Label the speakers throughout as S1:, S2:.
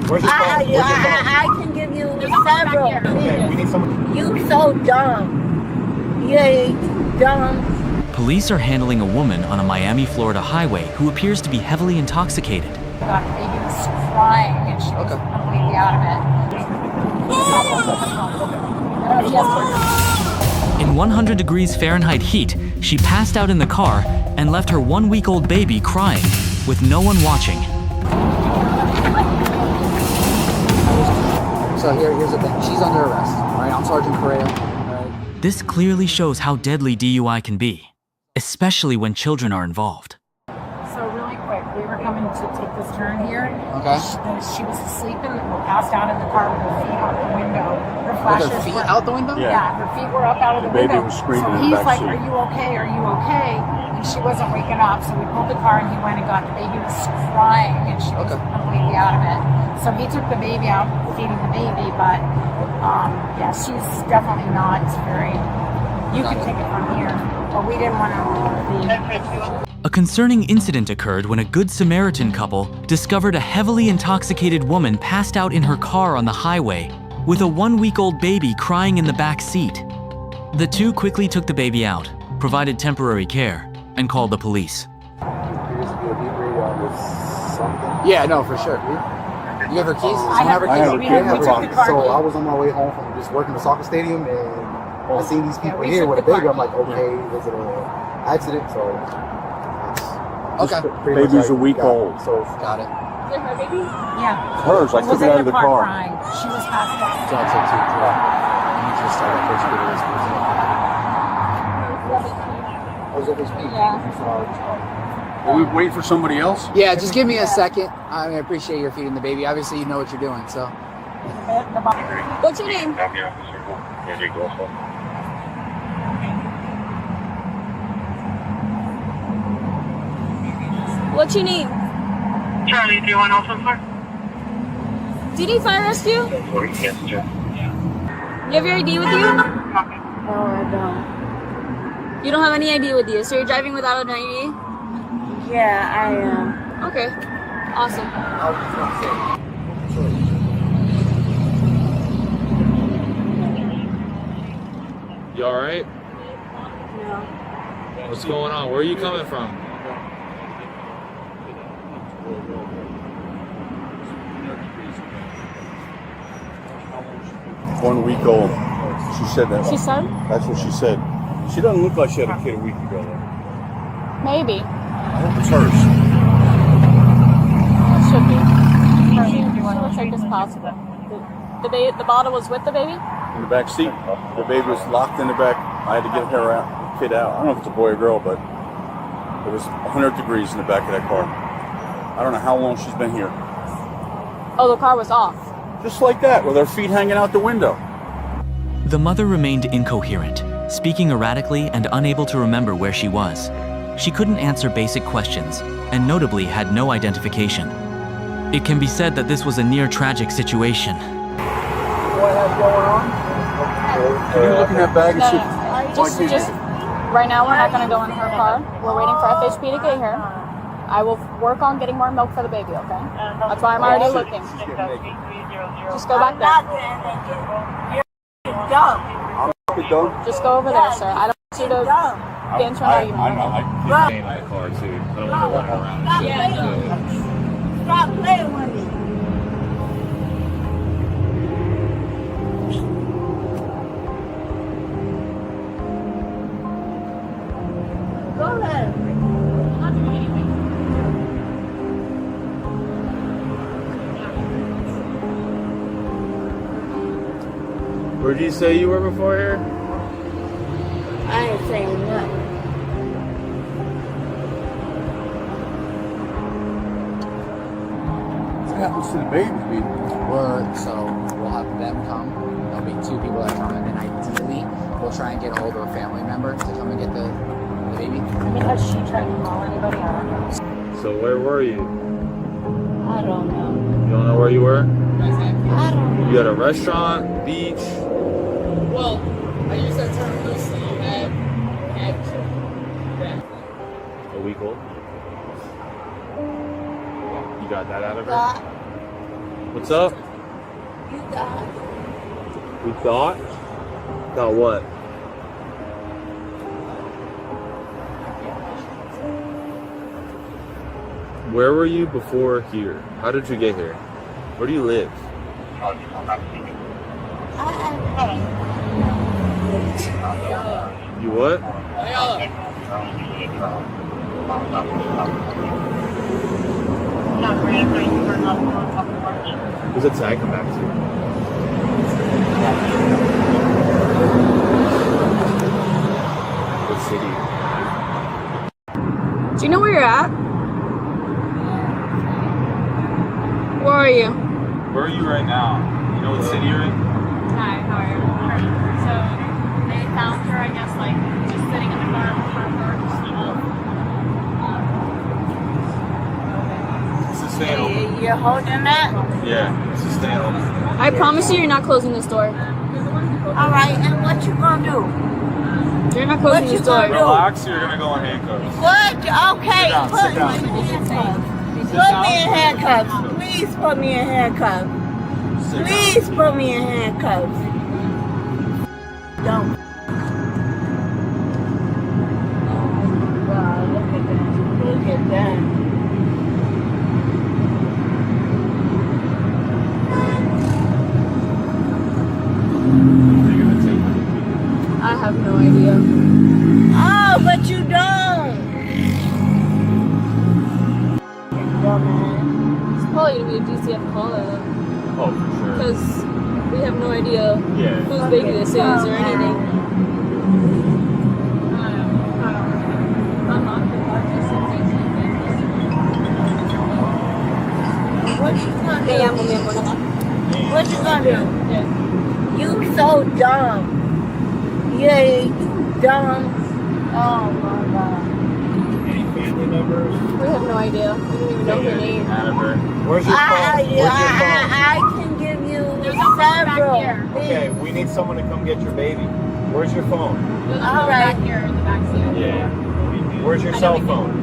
S1: Where's his phone? Where's your phone?
S2: I can give you several.
S1: Okay, we need someone.
S2: You so dumb. Yeah, you dumb.
S3: Police are handling a woman on a Miami, Florida highway who appears to be heavily intoxicated.
S4: The baby was crying and she was completely out of it.
S3: In 100 degrees Fahrenheit heat, she passed out in the car and left her 1-week-old baby crying, with no one watching.
S5: So here's the thing. She's under arrest. All right, I'm Sergeant Correa. Right.
S3: This clearly shows how deadly DUI can be, especially when children are involved.
S4: So really quick, we were coming to take this turn here.
S5: Okay.
S4: She was asleep and passed out in the car with her feet out the window. Her flashes
S5: With her feet
S4: were
S5: out the window?
S4: Yeah, her feet were up out of the window.
S1: Baby was screaming
S4: so
S1: in the
S4: he's
S1: back
S4: like,
S1: seat.
S4: "Are you okay? Are you okay?" And she wasn't waking up, so we pulled the car and he went and got the baby. Was crying and she was completely out of it. So he took the baby out, feeding the baby, but yeah, she's definitely not very. You can take it from here, but we didn't want to leave.
S3: A concerning incident occurred when a Good Samaritan couple discovered a heavily intoxicated woman passed out in her car on the highway with a 1-week-old baby crying in the back seat. The two quickly took the baby out, provided temporary care, and called the police.
S5: Yeah, no, for sure. You have her keys?
S4: I have her keys.
S1: So I was on my way home from just working the soccer stadium, and I seen these people here with a baby. I'm like, okay, was it an accident? So,
S6: Baby's a week old.
S1: So
S5: got it.
S4: Is it her baby? Yeah.
S6: Hers. I took it out of the car.
S4: Crying. She was passed out.
S5: Job said too. You need to start that first video.
S6: Are we waiting for somebody else?
S5: Yeah, just give me a second. I appreciate your feeding the baby. Obviously, you know what you're doing, so.
S4: What's your name?
S7: What's your name?
S8: Charlie, do you want also for?
S7: Do you need fire rescue?
S8: Yes, sir.
S7: You have your ID with you?
S2: No, I don't.
S7: You don't have any ID with you, so you're driving without an ID?
S2: Yeah, I am.
S7: Okay. Awesome.
S9: You alright?
S2: No.
S9: What's going on? Where are you coming from?
S6: One week old. She said that.
S7: She said?
S6: That's what she said. She doesn't look like she had a kid a week ago, though.
S7: Maybe.
S6: I hope it's hers.
S7: It should be. She looks like it's possible. The bottle was with the baby?
S6: In the back seat. The baby was locked in the back. I had to get her out, the kid out. I don't know if it's a boy or girl, but it was 100 degrees in the back of that car. I don't know how long she's been here.
S7: Oh, the car was off.
S6: Just like that, with her feet hanging out the window.
S3: The mother remained incoherent, speaking erratically and unable to remember where she was. She couldn't answer basic questions, and notably had no identification. It can be said that this was a near-tragic situation.
S6: What has going on? Can you look in that bag and see?
S7: Just right now, we're not going to go in her car. We're waiting for FHP to get here. I will work on getting more milk for the baby, okay? That's why I'm already looking. Just go back there.
S2: You're dumb.
S7: Just go over there, sir. I don't want you to get into an argument.
S6: I know.
S9: He's staying in the car too. I don't want to run around and shit.
S2: Stop playing with me. Go ahead.
S7: I'm not doing anything.
S9: Where did you say you were before here?
S2: I ain't saying nothing.
S6: What happens to the baby?
S5: We'll have them come. There'll be 2 people that come, and then ideally, we'll try and get a hold of a family member to come and get the baby.
S4: Because she tried to call anybody, I don't know.
S9: So where were you?
S2: I don't know.
S9: You don't know where you were?
S2: I don't know.
S9: You at a restaurant, beach?
S5: Well, I use that term loosely.
S9: A week old? You got that out of her? What's up?
S2: You thought.
S9: We thought? Thought what? Where were you before here? How did you get here? Where do you live? You what? Who's that tag come back to? What city?
S7: Do you know where you're at? Where are you?
S9: Where are you right now? You know what city you're in?
S7: Hi, how are you? So they found her, I guess, like just sitting in the car with her purse.
S9: Sustainable.
S2: You're holding that?
S9: Yeah, sustainable.
S7: I promise you're not closing this door.
S2: All right, and what you gonna do?
S7: You're not closing
S2: What
S7: this
S2: you
S7: door.
S2: gonna do?
S9: Relax, you're gonna go in handcuffs.
S2: What? Okay,
S9: Sit down,
S2: put
S9: sit down.
S2: me in handcuffs.
S9: Sit
S2: Put
S9: down.
S2: me in handcuffs. Please put me in handcuffs.
S9: Sit
S2: Please put me in handcuffs. Don't. Wow, look at that. Look at that.
S7: I have no idea.
S2: Oh, but you don't. Dumbass.
S7: It's probably gonna be a DCF call
S9: Oh, for sure.
S7: because we have no idea
S9: Yeah.
S7: whose baby this is or anything.
S2: What you gonna
S7: Te
S2: do?
S7: amo, mi amor.
S2: What you gonna do? You so dumb. Yeah, you dumb. Oh my god.
S9: Any family members?
S7: We have no idea. We don't even know her name.
S1: Where's your phone?
S2: I can give you several.
S10: Okay, we need someone to come get your baby. Where's your phone?
S2: All right.
S7: Back here in the back seat.
S9: Yeah.
S10: Where's your cell phone?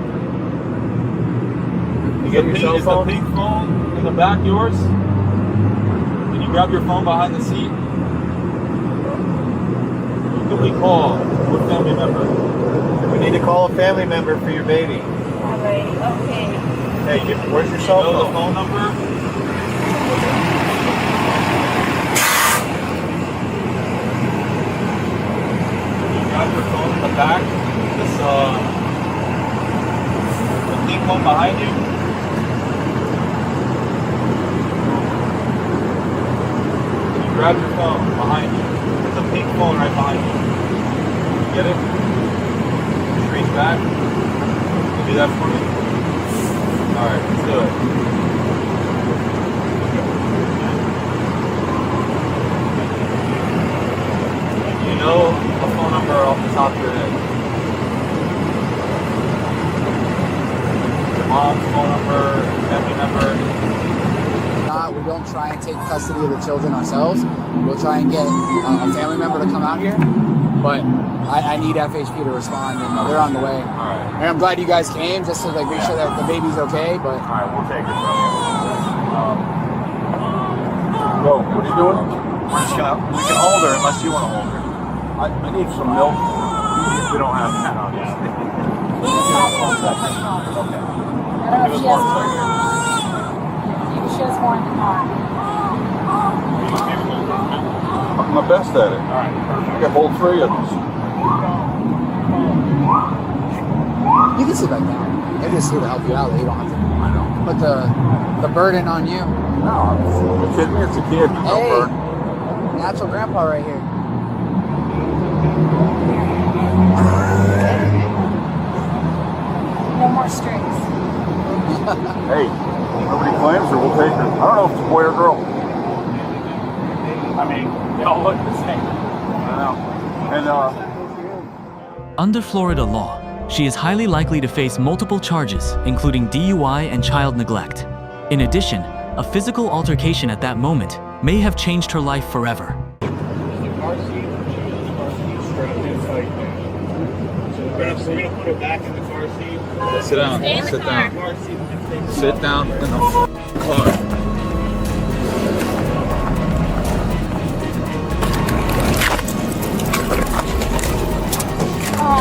S10: You get your cell
S9: Is the
S10: phone?
S9: pink phone in the back yours? Can you grab your phone behind the seat? Who can we call? What family member?
S10: We need to call a family member for your baby.
S2: All right. Okay.
S10: Hey, where's your cell
S9: Know the
S10: phone?
S9: phone number? Can you grab your phone in the back? This the pink one behind you? Can you grab your phone behind you? There's a pink phone right behind you. Get it? Just reach back. Can you do that for me? Alright, let's do it. You know a phone number off the top of your head. Your mom's phone number, family member.
S5: We don't try and take custody of the children ourselves. We'll try and get a family member to come out here. But I need FHP to respond, and they're on the way.
S9: Alright.
S5: And I'm glad you guys came, just to like make sure that the baby's okay. But
S9: Alright, we'll take it from you. Go, what are you doing? We're just gonna, we can hold her unless you want to hold her. I need some milk. We don't have that, obviously.
S4: I don't know if she has more. Maybe she has more in the car.
S6: I'm my best at it.
S9: Alright,
S6: I can hold 3 of these.
S5: you can sit back down. They're just here to help you out. You don't have to. I know. Put the burden on you.
S6: No, you kidding me? It's a kid. No
S5: Hey,
S6: bird.
S5: natural grandpa right here.
S4: No more strings.
S6: Hey, nobody claims her. We'll take her. I don't know if it's a boy or girl.
S9: I mean, they all look the same.
S6: I know. And
S3: Under Florida law, she is highly likely to face multiple charges, including DUI and child neglect. In addition, a physical altercation at that moment may have changed her life forever.
S10: The car seat, strapped in tight. So we're gonna put her back in the car seat.
S9: Sit down. Sit down. Sit down in the car.
S2: All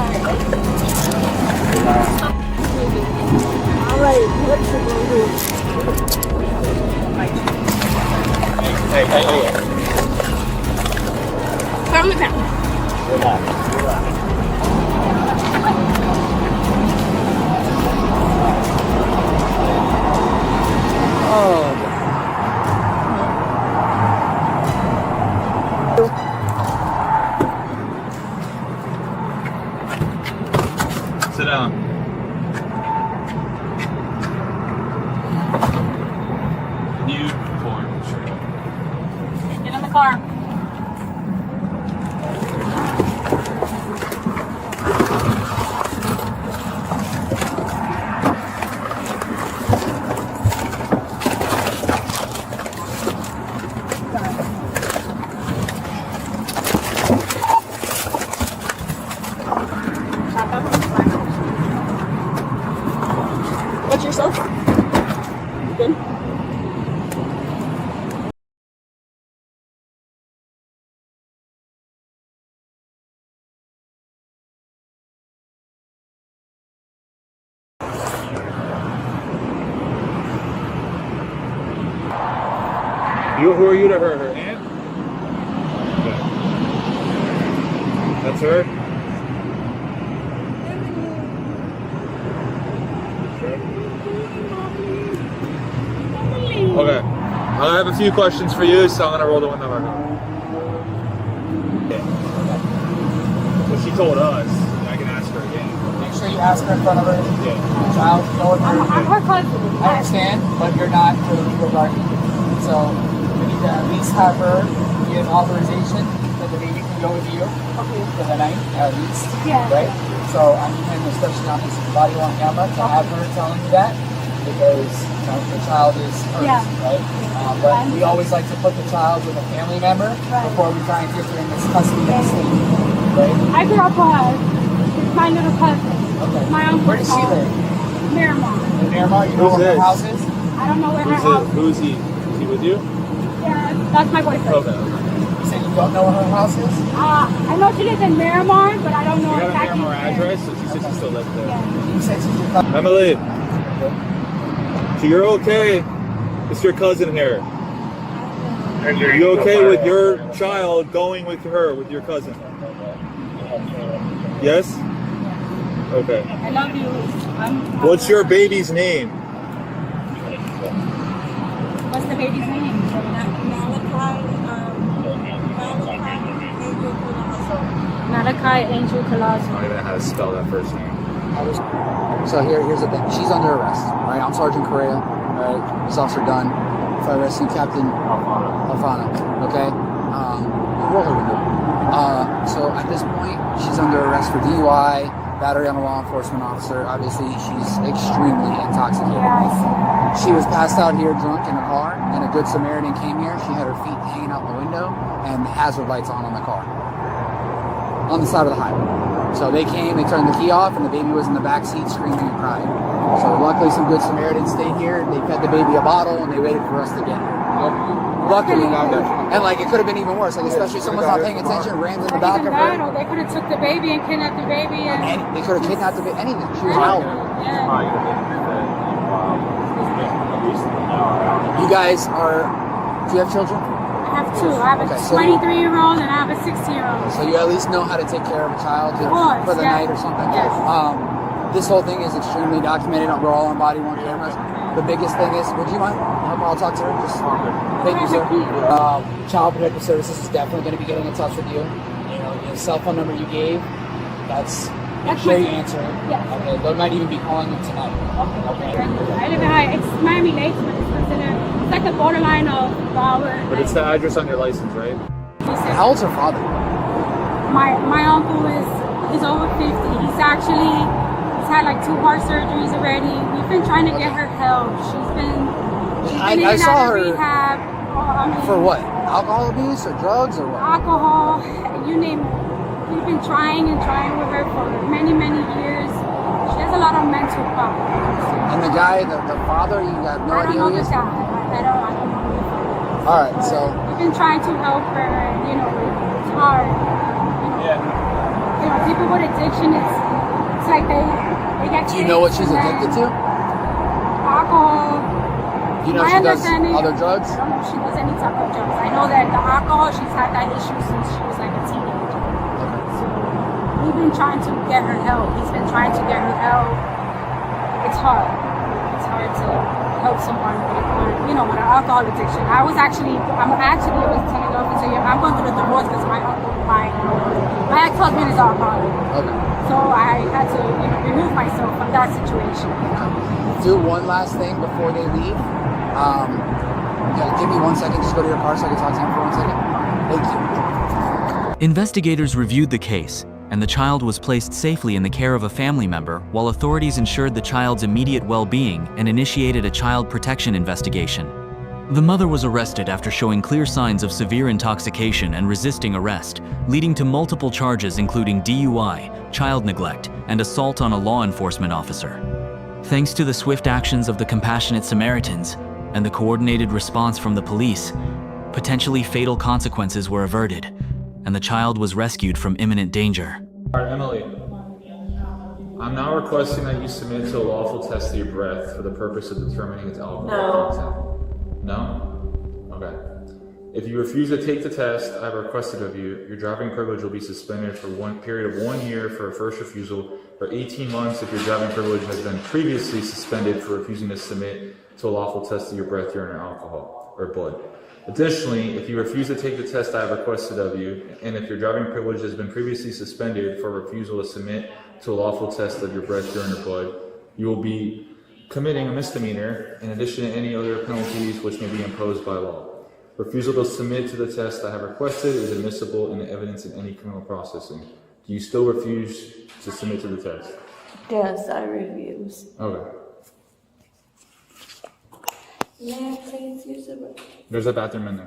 S2: right, what's the do?
S10: Hey.
S7: Calm it down.
S9: Sit down. You pour. Sure.
S7: Get in the car. What's yourself? Good.
S9: Who are you to her? Her aunt? Okay. That's her? Okay. I have a few questions for you, so I'm gonna roll the window back up. Okay. Well, she told us. I can ask her again.
S5: Make sure you ask her in front of her
S9: Yeah.
S5: child. Know if
S4: I'm
S5: you're,
S4: her cousin.
S5: I understand, but you're not the legal guardian. So we need to at least have her give authorization that the baby can go with you for the night, at least.
S4: Yeah.
S5: Right? So I need him, especially on his body on camera, to have her telling you that, because the child is hers,
S4: Yeah.
S5: right? But we always like to put the child with a family member before we try and give her in this custody of the state, right?
S4: I grew up with her. She's my little cousin.
S5: Okay.
S4: My uncle.
S5: Where does she live?
S4: Miramar.
S5: In Miramar? You know
S9: Who's
S5: where her
S9: this?
S5: house is?
S4: I don't know where her house is.
S9: Who's he? Is he with you?
S4: Yeah, that's my boyfriend.
S9: Okay.
S5: You said you don't know where her house is?
S4: I know she lives in Miramar, but I don't know
S9: You got a
S4: exactly
S9: Miramar
S4: where.
S9: address, so she said she still lives there.
S4: Yeah.
S5: You said she's your cousin.
S9: Emily, so you're okay? It's your cousin here. Are you okay with your child going with her, with your cousin? Yes? Okay.
S4: I love you.
S9: What's your baby's name?
S4: What's the baby's name? Malachi Angel Colazo.
S9: I don't even know how to spell that first name.
S5: So here's the thing. She's under arrest, right? I'm Sergeant Correa, right? This officer Dunn. Fire Rescue Captain Alfano. Okay? Roll her window. So at this point, she's under arrest for DUI, battery on a law enforcement officer. Obviously, she's extremely intoxicated. She was passed out here drunk in a car, and a Good Samaritan came here. She had her feet hanging out the window and the hazard lights on the car. On the side of the highway. So they came, they turned the key off, and the baby was in the back seat screaming and crying. So luckily some Good Samaritans stayed here, they fed the baby a bottle, and they waited for us to get here. Luckily, and like it could have been even worse, like especially if someone's not paying attention, ran in the back of her.
S4: Or they could have took the baby and kidnapped the baby. And
S5: They could have kidnapped the baby, anything. She was out. You guys are, do you have children?
S4: I have two. I have a 23-year-old and I have a 60-year-old.
S5: So you at least know how to take care of a child for the night or something.
S4: Yes.
S5: This whole thing is extremely documented. We're all on body-worn cameras. The biggest thing is, would you mind? I'll talk to her. Just thank you, sir. Child Protective Services is definitely going to be getting in touch with you. You know, the cell phone number you gave, that's sure you answer it.
S4: Yes.
S5: Okay, they might even be calling you tonight. Okay.
S4: I live in it's Miami Lakes, but it's considered, it's like the borderline of Broward.
S9: But it's the address on your license, right?
S5: How old's her father?
S4: My uncle he's over 50. He's had like 2 heart surgeries already. We've been trying to get her help. She's been in and out of rehab.
S5: For what? Alcohol abuse or drugs or what?
S4: Alcohol, you name it. We've been trying with her for many, many years. She has a lot of mental problems.
S5: And the guy, the father, you have no idea who he is?
S4: I don't know.
S5: All right, so
S4: we've been trying to help her, and it's hard. You know, people with addiction, it's like they get.
S5: Do you know what she's addicted to?
S4: Alcohol.
S5: Do you know
S4: My
S5: she does
S4: understanding-
S5: other drugs?
S4: I don't know if she does any type of drugs. I know that the alcohol, she's had that issue since she was like a teenager. So we've been trying to get her help. He's been trying to get her help. It's hard. It's hard to help someone with, you know, with an alcohol addiction. I'm actually was telling her to say, I'm going through the divorce because my ex-husband is alcoholic.
S5: Okay.
S4: So I had to, you know, remove myself from that situation.
S5: Do one last thing before they leave. Give me 1 second. Just go to your car so I can talk to him for 1 second. Thank you.
S3: Investigators reviewed the case, and the child was placed safely in the care of a family member while authorities ensured the child's immediate well-being and initiated a child protection investigation. The mother was arrested after showing clear signs of severe intoxication and resisting arrest, leading to multiple charges including DUI, child neglect, and assault on a law enforcement officer. Thanks to the swift actions of the compassionate Samaritans and the coordinated response from the police, potentially fatal consequences were averted, and the child was rescued from imminent danger.
S9: All right, Emily. I'm now requesting that you submit to a lawful test of your breath for the purpose of determining its alcohol content. No? Okay. If you refuse to take the test I have requested of you, your driving privilege will be suspended for one period of 1 year for a first refusal, or 18 months if your driving privilege has been previously suspended for refusing to submit to a lawful test of your breath, urine, or alcohol, or blood. Additionally, if you refuse to take the test I have requested of you, and if your driving privilege has been previously suspended for refusal to submit to a lawful test of your breath, urine, or blood, you will be committing a misdemeanor in addition to any other penalties which may be imposed by law. Refusal to submit to the test I have requested is admissible in the evidence in any criminal processing. Do you still refuse to submit to the test?
S2: Yes, I refuse.
S9: Okay.
S2: May I please use the
S9: There's a bathroom in there.